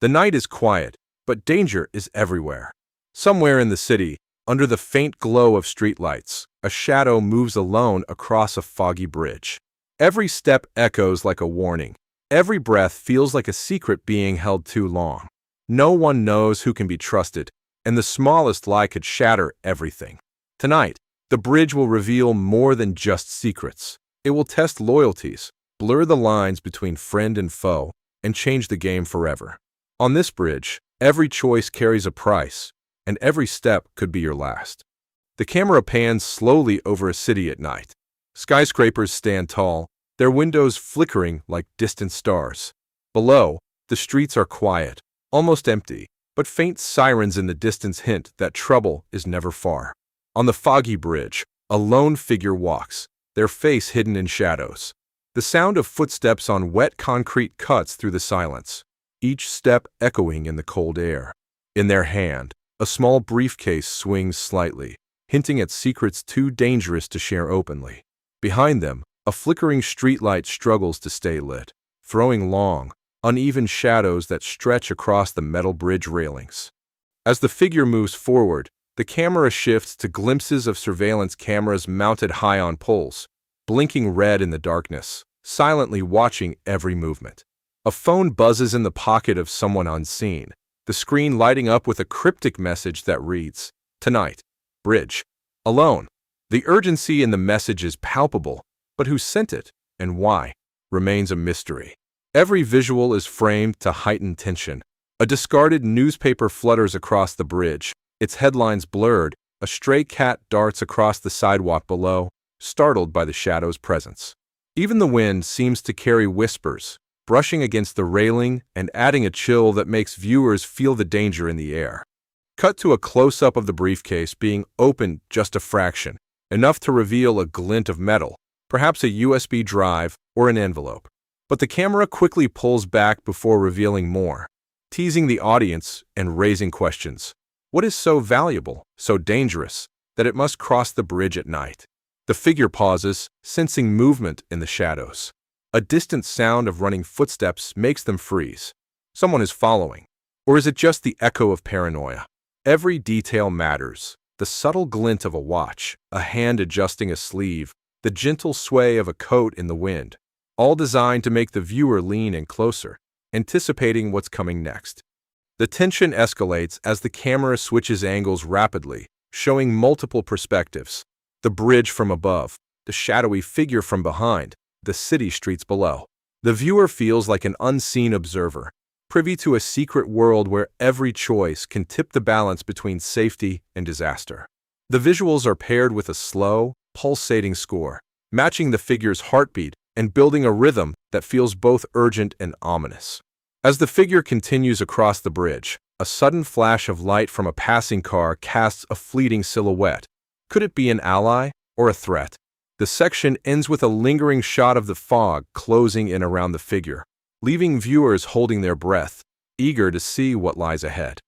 The night is quiet, but danger is everywhere. Somewhere in the city, under the faint glow of streetlights, a shadow moves alone across a foggy bridge. Every step echoes like a warning. Every breath feels like a secret being held too long. No one knows who can be trusted, and the smallest lie could shatter everything. Tonight, the bridge will reveal more than just secrets. It will test loyalties, blur the lines between friend and foe, and change the game forever. On this bridge, every choice carries a price, and every step could be your last. The camera pans slowly over a city at night. Skyscrapers stand tall, their windows flickering like distant stars. Below, the streets are quiet, almost empty, but faint sirens in the distance hint that trouble is never far. On the foggy bridge, a lone figure walks, their face hidden in shadows. The sound of footsteps on wet concrete cuts through the silence, each step echoing in the cold air. In their hand, a small briefcase swings slightly, hinting at secrets too dangerous to share openly. Behind them, a flickering streetlight struggles to stay lit, throwing long, uneven shadows that stretch across the metal bridge railings. As the figure moves forward, the camera shifts to glimpses of surveillance cameras mounted high on poles, blinking red in the darkness, silently watching every movement. A phone buzzes in the pocket of someone unseen, the screen lighting up with a cryptic message that reads, "Tonight, bridge, alone." The urgency in the message is palpable, but who sent it and why remains a mystery. Every visual is framed to heighten tension. A discarded newspaper flutters across the bridge, its headlines blurred. A stray cat darts across the sidewalk below, startled by the shadow's presence. Even the wind seems to carry whispers, brushing against the railing and adding a chill that makes viewers feel the danger in the air. Cut to a close-up of the briefcase being opened just a fraction, enough to reveal a glint of metal, perhaps a USB drive or an envelope. But the camera quickly pulls back before revealing more, teasing the audience and raising questions. What is so valuable, so dangerous, that it must cross the bridge at night? The figure pauses, sensing movement in the shadows. A distant sound of running footsteps makes them freeze. Someone is following. Or is it just the echo of paranoia? Every detail matters. The subtle glint of a watch, a hand adjusting a sleeve, the gentle sway of a coat in the wind, all designed to make the viewer lean in closer, anticipating what's coming next. The tension escalates as the camera switches angles rapidly, showing multiple perspectives. The bridge from above, the shadowy figure from behind, the city streets below. The viewer feels like an unseen observer, privy to a secret world where every choice can tip the balance between safety and disaster. The visuals are paired with a slow, pulsating score, matching the figure's heartbeat and building a rhythm that feels both urgent and ominous. As the figure continues across the bridge, a sudden flash of light from a passing car casts a fleeting silhouette. Could it be an ally or a threat? The section ends with a lingering shot of the fog closing in around the figure, leaving viewers holding their breath, eager to see what lies ahead.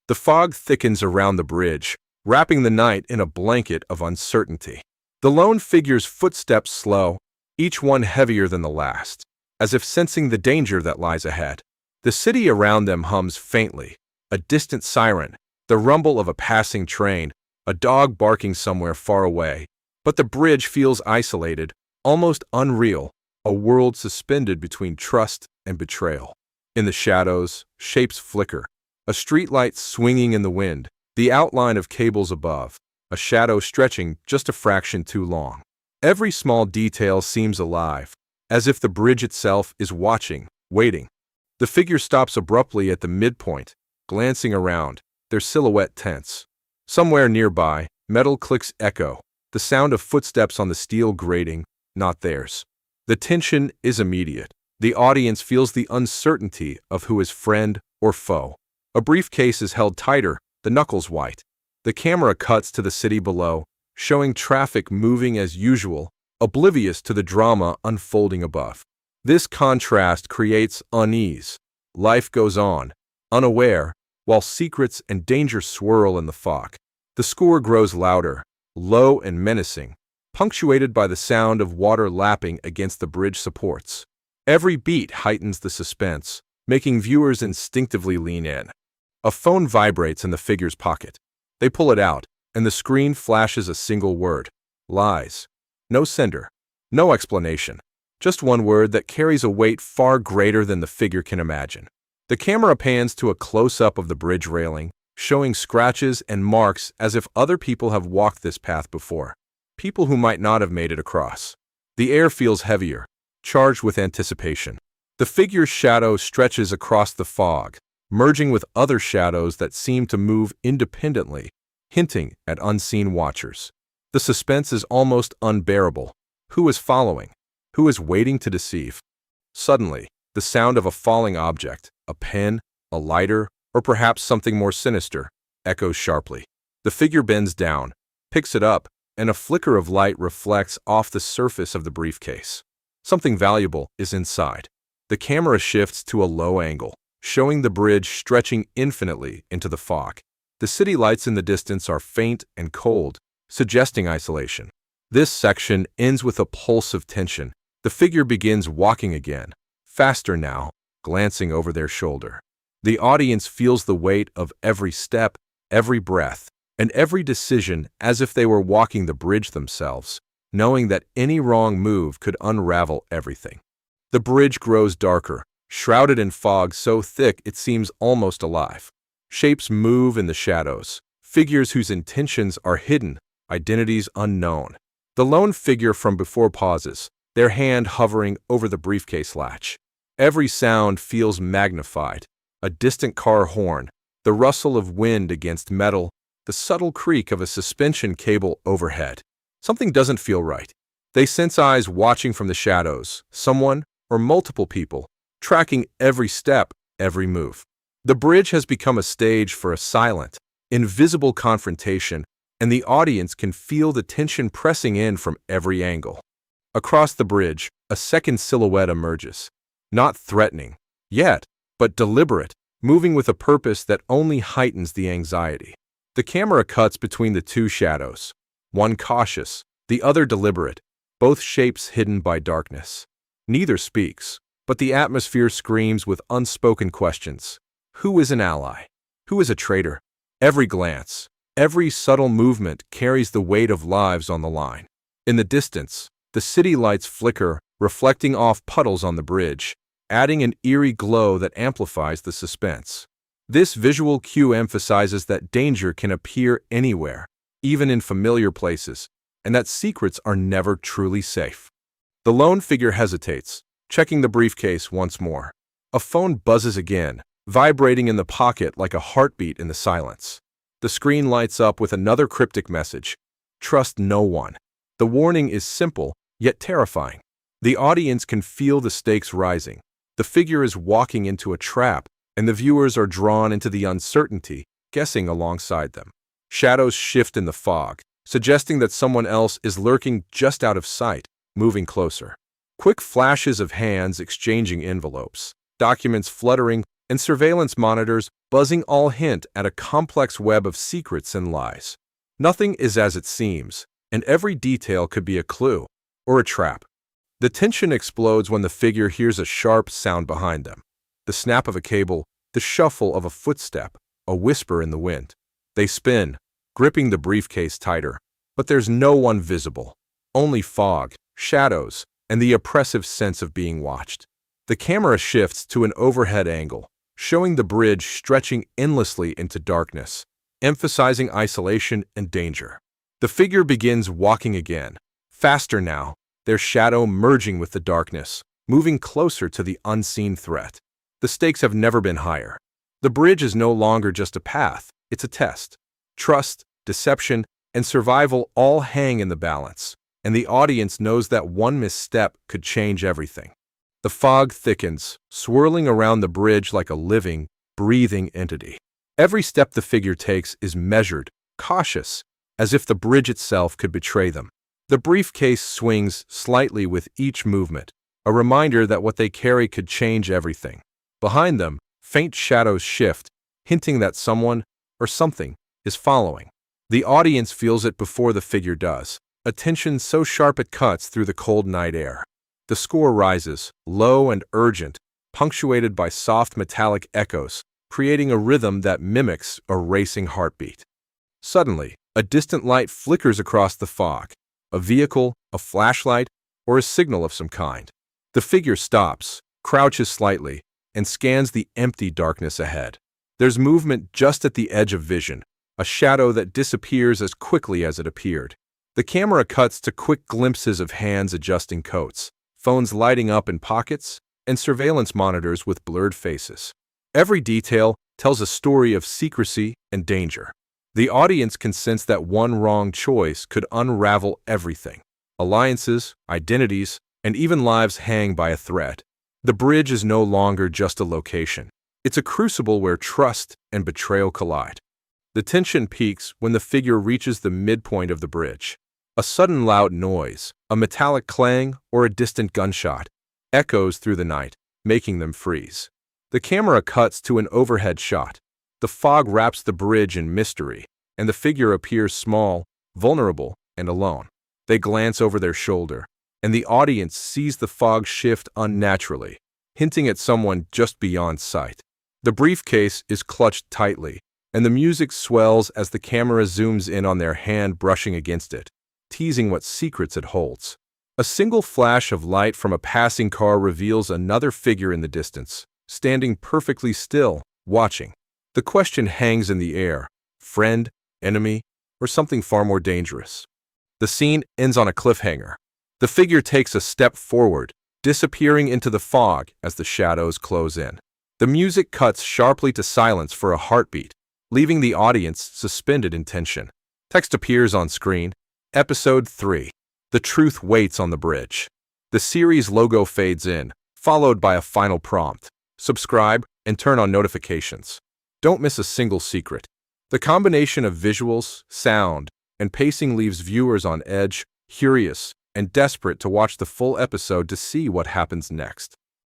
The fog thickens around the bridge, wrapping the night in a blanket of uncertainty. The lone figure's footsteps slow, each one heavier than the last, as if sensing the danger that lies ahead. The city around them hums faintly, a distant siren, the rumble of a passing train, a dog barking somewhere far away. But the bridge feels isolated, almost unreal, a world suspended between trust and betrayal. In the shadows, shapes flicker, a streetlight swinging in the wind, the outline of cables above, a shadow stretching just a fraction too long. Every small detail seems alive, as if the bridge itself is watching, waiting. The figure stops abruptly at the midpoint, glancing around, their silhouette tense. Somewhere nearby, metal clicks echo, the sound of footsteps on the steel grating, not theirs. The tension is immediate. The audience feels the uncertainty of who is friend or foe. A briefcase is held tighter, the knuckles white. The camera cuts to the city below, showing traffic moving as usual, oblivious to the drama unfolding above. This contrast creates unease. Life goes on, unaware, while secrets and danger swirl in the fog. The score grows louder, low and menacing, punctuated by the sound of water lapping against the bridge supports. Every beat heightens the suspense, making viewers instinctively lean in. A phone vibrates in the figure's pocket. They pull it out, and the screen flashes a single word: lies. No sender. No explanation. Just one word that carries a weight far greater than the figure can imagine. The camera pans to a close-up of the bridge railing, showing scratches and marks as if other people have walked this path before. People who might not have made it across. The air feels heavier, charged with anticipation. The figure's shadow stretches across the fog, merging with other shadows that seem to move independently, hinting at unseen watchers. The suspense is almost unbearable. Who is following? Who is waiting to deceive? Suddenly, the sound of a falling object, a pen, a lighter, or perhaps something more sinister, echoes sharply. The figure bends down, picks it up, and a flicker of light reflects off the surface of the briefcase. Something valuable is inside. The camera shifts to a low angle, showing the bridge stretching infinitely into the fog. The city lights in the distance are faint and cold, suggesting isolation. This section ends with a pulse of tension. The figure begins walking again, faster now, glancing over their shoulder. The audience feels the weight of every step, every breath, and every decision as if they were walking the bridge themselves, knowing that any wrong move could unravel everything. The bridge grows darker, shrouded in fog so thick it seems almost alive. Shapes move in the shadows, figures whose intentions are hidden, identities unknown. The lone figure from before pauses, their hand hovering over the briefcase latch. Every sound feels magnified. A distant car horn, the rustle of wind against metal, the subtle creak of a suspension cable overhead. Something doesn't feel right. They sense eyes watching from the shadows, someone or multiple people, tracking every step, every move. The bridge has become a stage for a silent, invisible confrontation, and the audience can feel the tension pressing in from every angle. Across the bridge, a second silhouette emerges. Not threatening, yet, but deliberate, moving with a purpose that only heightens the anxiety. The camera cuts between the two shadows, one cautious, the other deliberate, both shapes hidden by darkness. Neither speaks, but the atmosphere screams with unspoken questions. Who is an ally? Who is a traitor? Every glance, every subtle movement carries the weight of lives on the line. In the distance, the city lights flicker, reflecting off puddles on the bridge, adding an eerie glow that amplifies the suspense. This visual cue emphasizes that danger can appear anywhere, even in familiar places, and that secrets are never truly safe. The lone figure hesitates, checking the briefcase once more. A phone buzzes again, vibrating in the pocket like a heartbeat in the silence. The screen lights up with another cryptic message: trust no one. The warning is simple, yet terrifying. The audience can feel the stakes rising. The figure is walking into a trap, and the viewers are drawn into the uncertainty, guessing alongside them. Shadows shift in the fog, suggesting that someone else is lurking just out of sight, moving closer. Quick flashes of hands exchanging envelopes, documents fluttering, and surveillance monitors buzzing all hint at a complex web of secrets and lies. Nothing is as it seems, and every detail could be a clue or a trap. The tension explodes when the figure hears a sharp sound behind them. The snap of a cable, the shuffle of a footstep, a whisper in the wind. They spin, gripping the briefcase tighter, but there's no one visible. Only fog, shadows, and the oppressive sense of being watched. The camera shifts to an overhead angle, showing the bridge stretching endlessly into darkness, emphasizing isolation and danger. The figure begins walking again, faster now, their shadow merging with the darkness, moving closer to the unseen threat. The stakes have never been higher. The bridge is no longer just a path, it's a test. Trust, deception, and survival all hang in the balance, and the audience knows that one misstep could change everything. The fog thickens, swirling around the bridge like a living, breathing entity. Every step the figure takes is measured, cautious, as if the bridge itself could betray them. The briefcase swings slightly with each movement, a reminder that what they carry could change everything. Behind them, faint shadows shift, hinting that someone or something is following. The audience feels it before the figure does, a tension so sharp it cuts through the cold night air. The score rises, low and urgent, punctuated by soft metallic echoes, creating a rhythm that mimics a racing heartbeat. Suddenly, a distant light flickers across the fog, a vehicle, a flashlight, or a signal of some kind. The figure stops, crouches slightly, and scans the empty darkness ahead. There's movement just at the edge of vision, a shadow that disappears as quickly as it appeared. The camera cuts to quick glimpses of hands adjusting coats, phones lighting up in pockets, and surveillance monitors with blurred faces. Every detail tells a story of secrecy and danger. The audience can sense that one wrong choice could unravel everything. Alliances, identities, and even lives hang by a thread. The bridge is no longer just a location. It's a crucible where trust and betrayal collide. The tension peaks when the figure reaches the midpoint of the bridge. A sudden loud noise, a metallic clang, or a distant gunshot echoes through the night, making them freeze. The camera cuts to an overhead shot. The fog wraps the bridge in mystery, and the figure appears small, vulnerable, and alone. They glance over their shoulder, and the audience sees the fog shift unnaturally, hinting at someone just beyond sight. The briefcase is clutched tightly, and the music swells as the camera zooms in on their hand brushing against it, teasing what secrets it holds. A single flash of light from a passing car reveals another figure in the distance, standing perfectly still, watching. The question hangs in the air: friend, enemy, or something far more dangerous? The scene ends on a cliffhanger. The figure takes a step forward, disappearing into the fog as the shadows close in. The music cuts sharply to silence for a heartbeat, leaving the audience suspended in tension. Text appears on screen. Episode 3. The Truth Waits on the Bridge. The series logo fades in, followed by a final prompt. Subscribe and turn on notifications. Don't miss a single secret. The combination of visuals, sound, and pacing leaves viewers on edge, curious, and desperate to watch the full episode to see what happens next.